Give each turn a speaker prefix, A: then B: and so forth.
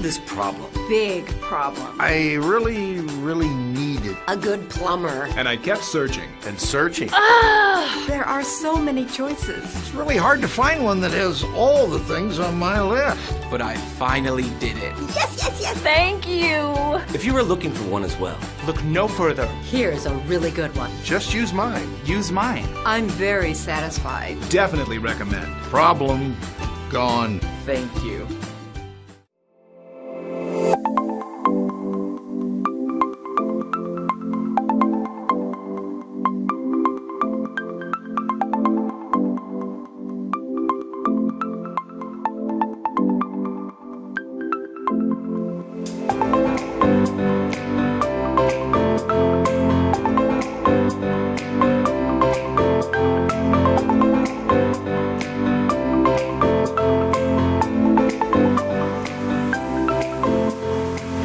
A: this problem?
B: Big problem.
C: I really needed
D: A good plumber.
E: And I kept searching.
C: and searching.
B: There are so many choices.
C: It's really hard to find one that has all the things on my list.
A: But I finally did it.
D: Yes, yes, yes.
B: Thank you.
A: If you were looking for one as well,
F: Look no further.
D: Here's a really good one.
C: Just use mine.
F: Use mine.
B: I'm very satisfied.
E: Definitely recommend.
C: Problem gone.
F: Thank you.